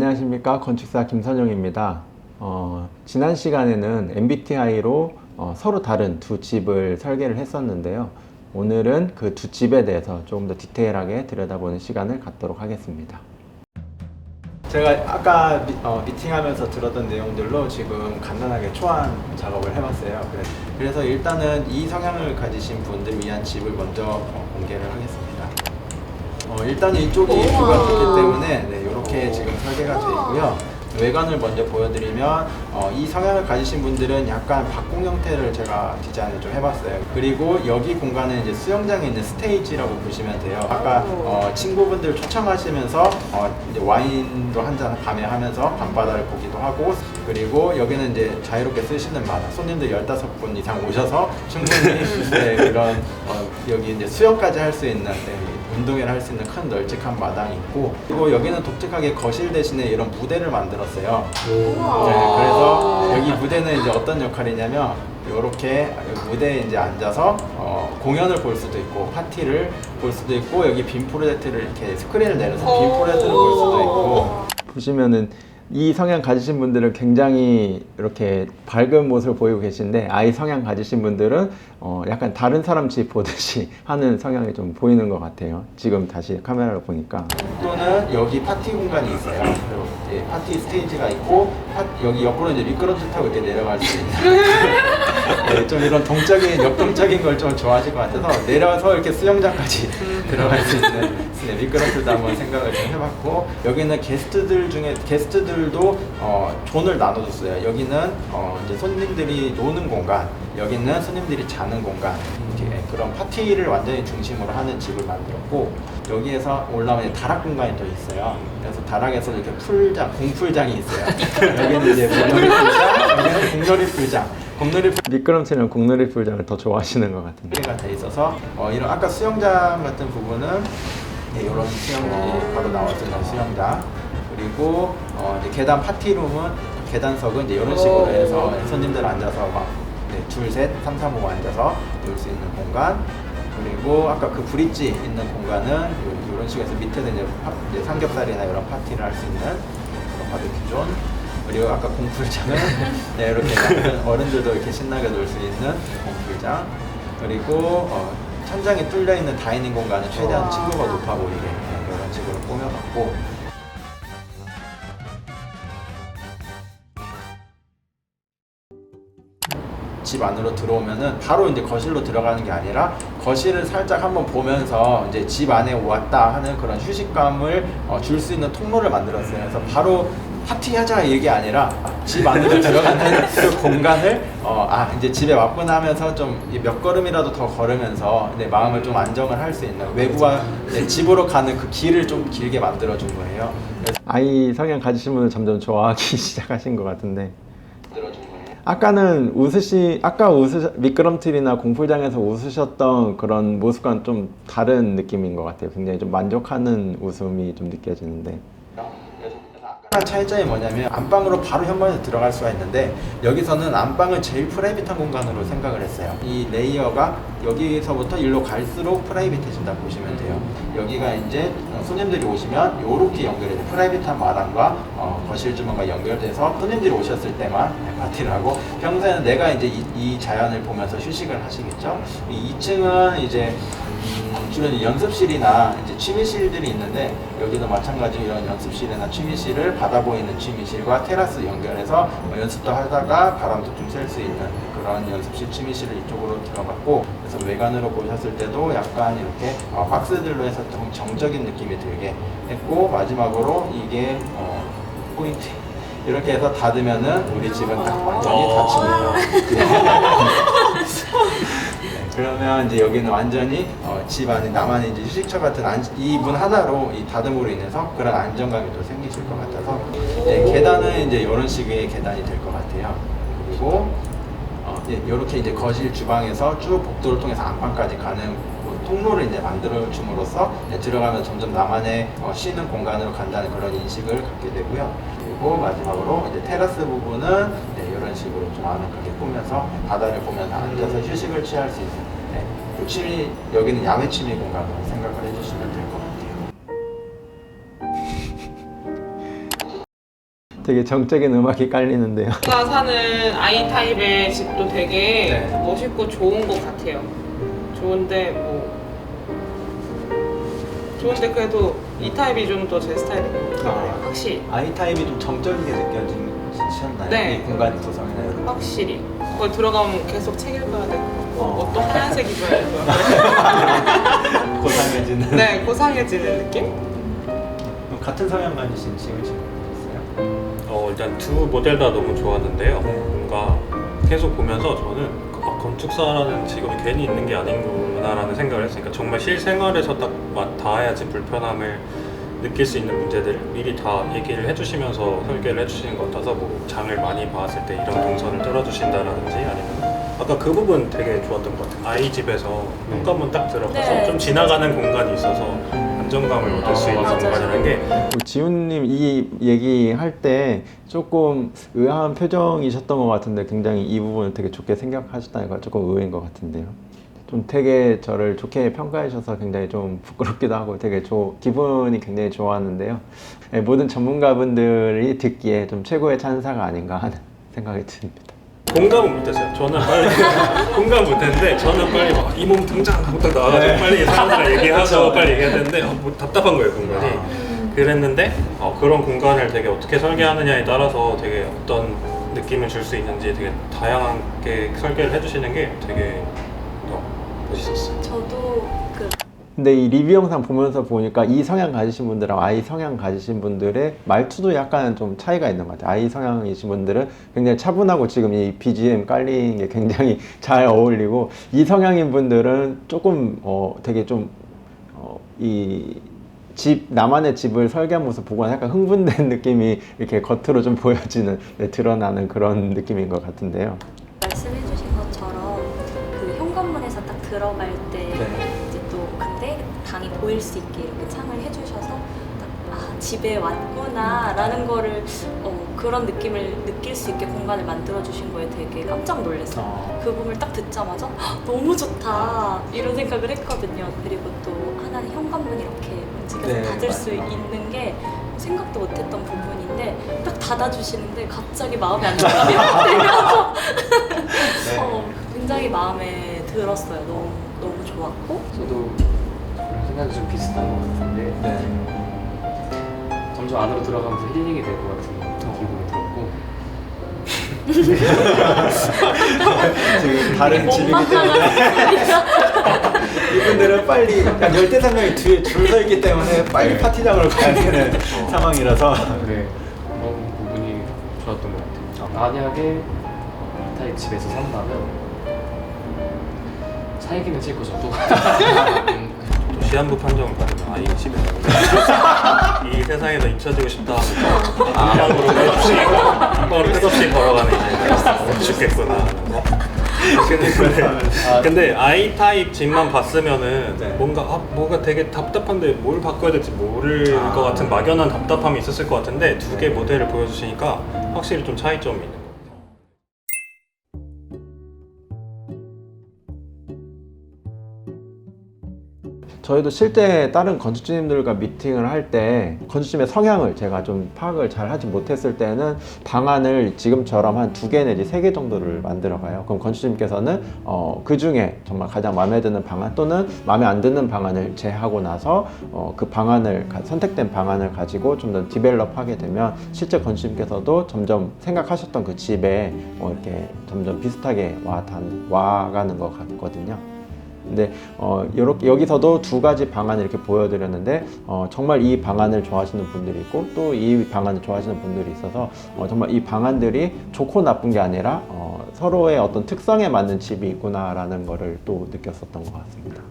안녕하십니까, 건축사 김선용입니다. 지난 시간에는 MBTI로 서로 다른 두 집을 설계를 했었는데요. 오늘은 그 두 집에 대해서 조금 더 디테일하게 들여다보는 시간을 갖도록 하겠습니다. 제가 아까 미팅하면서 들었던 내용들로 지금 간단하게 초안 작업을 해봤어요. 그래서 일단은 이 성향을 가지신 분들 위한 집을 먼저 공개를 하겠습니다. 일단 이쪽이 뷰가 좋기 때문에 이렇게 지금 설계가 되어 있고요. 외관을 먼저 보여드리면 이 성향을 가지신 분들은 약간 박공 형태를 제가 디자인을 좀 해봤어요. 그리고 여기 공간은 이제 수영장에 있는 스테이지라고 보시면 돼요. 아까 친구분들 초청하시면서 이제 와인도 한잔 밤에 하면서 밤바다를 보기도 하고, 그리고 여기는 이제 자유롭게 쓰시는 마당, 손님들 15분 이상 오셔서 충분히 그런 여기 이제 수영까지 할 수 있는 운동회를 할 수 있는 큰 널찍한 마당이 있고, 그리고 여기는 독특하게 거실 대신에 이런 무대를 만들었어요. 그래서 여기 무대는 이제 어떤 역할이냐면 이렇게 무대에 이제 앉아서 공연을 볼 수도 있고 파티를 볼 수도 있고, 여기 빔 프로젝트를 이렇게 스크린을 내려서 빔 프로젝트를 볼 수도 있고. 보시면은 이 성향 가지신 분들은 굉장히 이렇게 밝은 모습을 보이고 계신데, 아이 성향 가지신 분들은 약간 다른 사람 집 보듯이 하는 성향이 좀 보이는 것 같아요. 지금 다시 카메라로 보니까. 또는 여기 파티 공간이 있어요. 그리고 이제 파티 스테이지가 있고, 여기 옆으로 이제 미끄럼틀 타고 이렇게 내려갈 수 있는 좀 이런 역동적인 걸 좀 좋아하실 것 같아서 내려서 이렇게 수영장까지 들어갈 수 있는 미끄럼틀도 한번 생각을 좀 해봤고, 여기는 게스트들도 존을 나눠줬어요. 여기는 이제 손님들이 노는 공간, 여기는 손님들이 자는 공간, 이렇게 그런 파티를 완전히 중심으로 하는 집을 만들었고, 여기에서 올라오면 다락 공간이 또 있어요. 그래서 다락에서 이렇게 공풀장이 있어요. 여기는 이제 공놀이 풀장, 여기는 공놀이 풀장. 미끄럼틀이랑 공놀이 풀장을 더 좋아하시는 것 같은데. 가 돼 있어서 이런 아까 수영장 같은 부분은 이런 수영장이 바로 나왔던 수영장. 그리고 이제 계단 파티룸은 계단석은 이제 이런 식으로 해서 손님들 앉아서 막 둘, 셋, 3, 4, 5 앉아서 놀 수 있는 공간. 그리고 아까 그 브릿지 있는 공간은 이런 식으로 해서 밑에서 이제 삼겹살이나 이런 파티를 할 수 있는 그런 바베큐 존. 그리고 아까 공풀장은 이렇게 어른들도 이렇게 신나게 놀 수 있는 공풀장. 그리고 천장이 뚫려 있는 다이닝 공간은 최대한 층고가 높아 보이게 이런 식으로 꾸며봤고, 집 안으로 들어오면은 바로 이제 거실로 들어가는 게 아니라 거실을 살짝 한번 보면서 이제 집 안에 왔다 하는 그런 휴식감을 줄 수 있는 통로를 만들었어요. 그래서 바로 파티하자 얘기 아니라 집 안으로 들어가는 그 공간을 이제 집에 왔구나 하면서 좀 몇 걸음이라도 더 걸으면서 내 마음을 좀 안정을 할 수 있는, 외부와 집으로 가는 그 길을 좀 길게 만들어준 거예요. 아이 성향 가지신 분은 점점 좋아하기 시작하신 것 같은데, 아까는 미끄럼틀이나 공풀장에서 웃으셨던 그런 모습과는 좀 다른 느낌인 것 같아요. 굉장히 좀 만족하는 웃음이 좀 느껴지는데. 차이점이 뭐냐면 안방으로 바로 현관에서 들어갈 수가 있는데, 여기서는 안방을 제일 프라이빗한 공간으로 생각을 했어요. 이 레이어가 여기서부터 일로 갈수록 프라이빗해진다 보시면 돼요. 여기가 이제 손님들이 오시면 이렇게 연결해서 프라이빗한 마당과 거실 주방과 연결돼서 손님들이 오셨을 때만 파티를 하고, 평소에는 내가 이제 이 자연을 보면서 휴식을 하시겠죠. 이 2층은 이제 주로 연습실이나 이제 취미실들이 있는데, 여기도 마찬가지로 이런 연습실이나 취미실을 바다 보이는 취미실과 테라스 연결해서 연습도 하다가 바람도 좀 쐴 수 있는 그런 연습실 취미실을 이쪽으로 들어갔고, 그래서 외관으로 보셨을 때도 약간 이렇게 박스들로 해서 좀 정적인 느낌이 들게 했고, 마지막으로 이게 포인트. 이렇게 해서 닫으면은 우리 집은 딱 완전히 닫힙니다. 그러면 이제 여기는 완전히 집 안에 나만의 이제 휴식처 같은 이 문 하나로 이 닫음으로 인해서 그런 안정감이 또 생기실 것 같아서, 계단은 이제 이런 식의 계단이 될 것 같아요. 그리고 이렇게 이제 거실 주방에서 쭉 복도를 통해서 안방까지 가는 그 통로를 이제 만들어 줌으로써 들어가면 점점 나만의 쉬는 공간으로 간다는 그런 인식을 갖게 되고요. 그리고 마지막으로 이제 테라스 부분은 이런 식으로 좀 아늑하게 꾸며서 바다를 보면서 앉아서 휴식을 취할 수 있는 여기는 야외 취미 공간으로 생각을 해주시면 될 것 같아요. 되게 정적인 음악이 깔리는데요. 제가 사는 I 타입의 집도 되게 네. 멋있고 좋은 것 같아요. 좋은데 좋은데 그래도 E 타입이 좀 더 제 스타일인 것 같아요. 확실히. I 타입이 좀 정적이게 느껴지셨나요? 네. 이 공간 구성이나 이런 거. 확실히. 거기 들어가면 계속 책 읽어야 될 것 같고 어. 옷도 하얀색 입어야 될 것 같고 고상해지는. 네, 고상해지는 느낌? 그럼 같은 성향 가지신 지훈 씨 있어요? 일단 두 모델 다 너무 좋았는데요. 네. 뭔가 계속 보면서 저는 건축사라는 직업이 괜히 있는 게 아닌구나라는 생각을 했으니까 정말 실생활에서 딱 닿아야지 불편함을 느낄 수 있는 문제들을 미리 다 얘기를 해주시면서 설계를 해주시는 것 같아서 뭐 장을 많이 봤을 때 이런 동선을 뚫어주신다라든지 아니면 아까 그 부분 되게 좋았던 것 같아요. 아이 집에서 현관문 딱 들어가서 네. 좀 지나가는 공간이 있어서 안정감을 얻을 수 있는 맞아요. 공간이라는 게 지훈님 이 얘기할 때 조금 의아한 표정이셨던 것 같은데 굉장히 이 부분을 되게 좋게 생각하셨다니까 조금 의외인 것 같은데요. 좀 되게 저를 좋게 평가해 주셔서 굉장히 좀 부끄럽기도 하고 되게 기분이 굉장히 좋았는데요. 네, 모든 전문가분들이 듣기에 좀 최고의 찬사가 아닌가 하는 생각이 듭니다. 공감은 못했어요. 저는 빨리 공감 못했는데 저는 빨리 이 몸 당장 하고 딱 나와가지고 빨리 사람들랑 얘기하고 빨리 얘기해야 되는데 뭐 답답한 거예요 공간이. 그랬는데 그런 공간을 되게 어떻게 설계하느냐에 따라서 되게 어떤 느낌을 줄 수 있는지 되게 다양하게 설계를 해주시는 게 되게 멋있었어요. 저도 근데 이 리뷰 영상 보면서 보니까 이 성향 가지신 분들하고 I 성향 가지신 분들의 말투도 약간 좀 차이가 있는 것 같아요. I 성향이신 분들은 굉장히 차분하고 지금 이 BGM 깔리는 게 굉장히 잘 어울리고 이 성향인 분들은 조금 되게 좀 나만의 집을 설계한 모습 보고 약간 흥분된 느낌이 이렇게 겉으로 좀 보여지는, 드러나는 그런 느낌인 것 같은데요. 말씀해주신 것처럼 그 현관문에서 딱 들어갈 때 이제 또 근데 방이 보일 수 있게 이렇게 창을 해주셔서 딱 집에 왔구나라는 거를 그런 느낌을 느낄 수 있게 공간을 만들어주신 거에 되게 깜짝 놀랐어요. 그 부분을 딱 듣자마자 너무 좋다 이런 생각을 했거든요. 그리고 또 하나는 현관문이 이렇게 움직여서 닫을 수 있는 게 생각도 못했던 부분인데 딱 닫아주시는데 갑자기 마음에 안 들감이 확 들면서 굉장히 마음에 들었어요. 너무 좋았고 저도 생각이 좀 비슷한 것 같은데 점점 안으로 들어가면서 힐링이 될 것 같은 기분이 들었고 지금 다른 집이기 때문에 이분들은 빨리 한 열대상 명이 뒤에 줄 서 있기 때문에 빨리 파티장으로 가야 되는 상황이라서 그런 부분이 좋았던 것 같아요. 만약에 이 타입 집에서 산다면 차이기는 칠 거죠 또. 또 시한부 판정을 받으면 아이 집에 이 세상에서 잊혀지고 싶다 하면서 방으로 끝없이 걸어가는 이제 죽겠구나 하면서. 근데 I 타입 집만 봤으면은 뭐가 되게 답답한데 뭘 바꿔야 될지 모를 것 같은 막연한 답답함이 있었을 것 같은데 두 개 모델을 보여주시니까 확실히 좀 차이점이 있는 것 같아요. 저희도 실제 다른 건축주님들과 미팅을 할 때 건축주님의 성향을 제가 좀 파악을 잘 하지 못했을 때는 방안을 지금처럼 한 2개 내지 3개 정도를 만들어 가요. 그럼 건축주님께서는 그 중에 정말 가장 마음에 드는 방안 또는 마음에 안 드는 방안을 제하고 나서 그 선택된 방안을 가지고 좀 더 디벨롭하게 되면 실제 건축주님께서도 점점 생각하셨던 그 집에 이렇게 점점 비슷하게 와가는 것 같거든요. 근데 여기서도 2가지 방안을 이렇게 보여드렸는데 정말 이 방안을 좋아하시는 분들이 있고 또 이 방안을 좋아하시는 분들이 있어서 정말 이 방안들이 좋고 나쁜 게 아니라 서로의 어떤 특성에 맞는 집이 있구나라는 거를 또 느꼈었던 것 같습니다.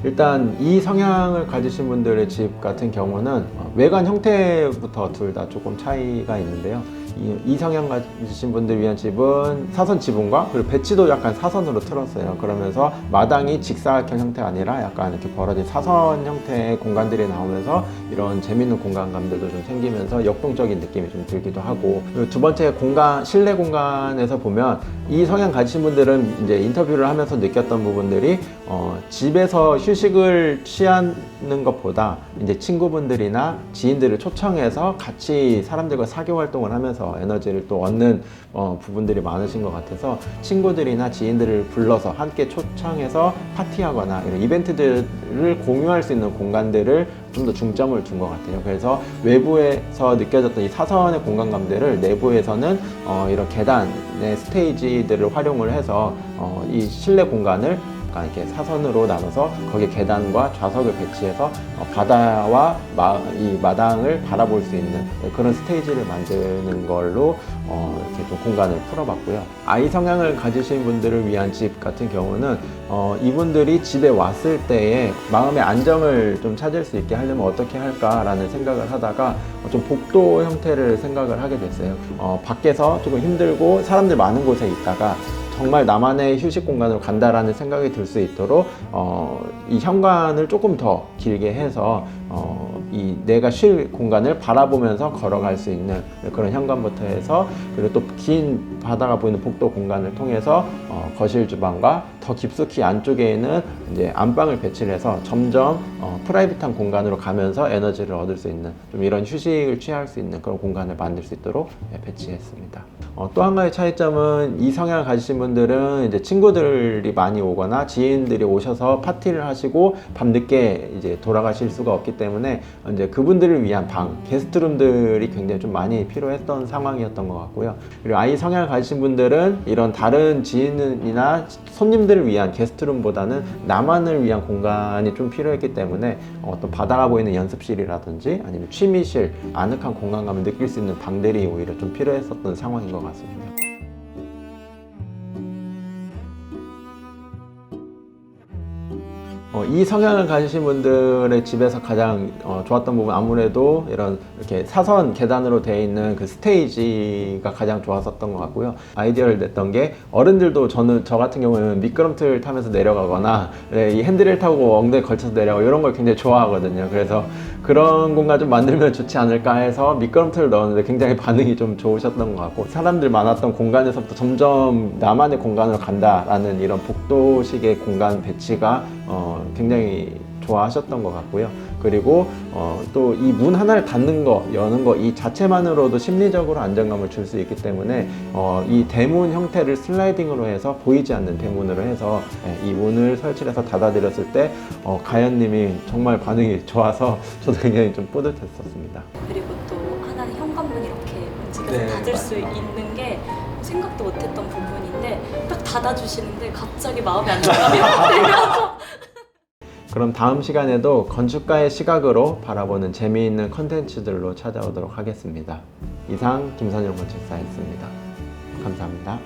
일단 이 성향을 가지신 분들의 집 같은 경우는 외관 형태부터 둘 다 조금 차이가 있는데요. 이 성향 가지신 분들 위한 집은 사선 지붕과 그리고 배치도 약간 사선으로 틀었어요. 그러면서 마당이 직사각형 형태가 아니라 약간 이렇게 벌어진 사선 형태의 공간들이 나오면서 이런 재밌는 공간감들도 좀 생기면서 역동적인 느낌이 좀 들기도 하고, 그리고 두 번째 공간, 실내 공간에서 보면 이 성향 가지신 분들은 이제 인터뷰를 하면서 느꼈던 부분들이 집에서 휴식을 취하는 것보다 이제 친구분들이나 지인들을 초청해서 같이 사람들과 사교 활동을 하면서 에너지를 또 얻는 부분들이 많으신 것 같아서 친구들이나 지인들을 불러서 함께 초청해서 파티하거나 이런 이벤트들을 공유할 수 있는 공간들을 좀 더 중점을 둔 것 같아요. 그래서 외부에서 느껴졌던 이 사선의 공간감들을 내부에서는 이런 계단의 스테이지들을 활용을 해서 이 실내 공간을 약간 이렇게 사선으로 나눠서 거기에 계단과 좌석을 배치해서 바다와 이 마당을 바라볼 수 있는 그런 스테이지를 만드는 걸로 이렇게 좀 공간을 풀어봤고요. 아이 성향을 가지신 분들을 위한 집 같은 경우는 이분들이 집에 왔을 때에 마음의 안정을 좀 찾을 수 있게 하려면 어떻게 할까라는 생각을 하다가 좀 복도 형태를 생각을 하게 됐어요. 밖에서 조금 힘들고 사람들 많은 곳에 있다가 정말 나만의 휴식 공간으로 간다라는 생각이 들 수 있도록 이 현관을 조금 더 길게 해서 이 내가 쉴 공간을 바라보면서 걸어갈 수 있는 그런 현관부터 해서, 그리고 또 긴 바다가 보이는 복도 공간을 통해서 거실 주방과 더 깊숙이 안쪽에 있는 이제 안방을 배치를 해서 점점 프라이빗한 공간으로 가면서 에너지를 얻을 수 있는 좀 이런 휴식을 취할 수 있는 그런 공간을 만들 수 있도록 배치했습니다. 또 한 가지 차이점은 이 성향을 가지신 분들은 이제 친구들이 많이 오거나 지인들이 오셔서 파티를 하시고 밤늦게 이제 돌아가실 수가 없기 때문에 이제 그분들을 위한 방, 게스트룸들이 굉장히 좀 많이 필요했던 상황이었던 것 같고요. 그리고 아이 성향을 가지신 분들은 이런 다른 지인이나 손님들을 위한 게스트룸보다는 나만을 위한 공간이 좀 필요했기 때문에 어떤 바다가 보이는 연습실이라든지 아니면 취미실, 아늑한 공간감을 느낄 수 있는 방들이 오히려 좀 필요했었던 상황인 것 같습니다. 이 성향을 가지신 분들의 집에서 가장 좋았던 부분, 아무래도 이런 이렇게 사선 계단으로 되어 있는 그 스테이지가 가장 좋았었던 것 같고요. 아이디어를 냈던 게, 어른들도 저 같은 경우는 미끄럼틀 타면서 내려가거나 이 핸들을 타고 엉덩이 걸쳐서 내려가고 이런 걸 굉장히 좋아하거든요. 그래서 그런 공간 좀 만들면 좋지 않을까 해서 미끄럼틀을 넣었는데 굉장히 반응이 좀 좋으셨던 것 같고, 사람들 많았던 공간에서부터 점점 나만의 공간으로 간다라는 이런 복도식의 공간 배치가 굉장히 좋아하셨던 것 같고요. 그리고 또 이 문 하나를 닫는 거, 여는 거 이 자체만으로도 심리적으로 안정감을 줄 수 있기 때문에 이 대문 형태를 슬라이딩으로 해서 보이지 않는 대문으로 해서 이 문을 설치해서 닫아드렸을 때 가연님이 정말 반응이 좋아서 저도 굉장히 좀 뿌듯했었습니다. 그리고 또 하나는 현관문 이렇게 움직여서 닫을 수 있는 게 생각도 못했던 부분인데 딱 닫아주시는데 갑자기 마음의 안정감이 확 들면서 그럼 다음 시간에도 건축가의 시각으로 바라보는 재미있는 컨텐츠들로 찾아오도록 하겠습니다. 이상 김선영 건축사였습니다. 감사합니다.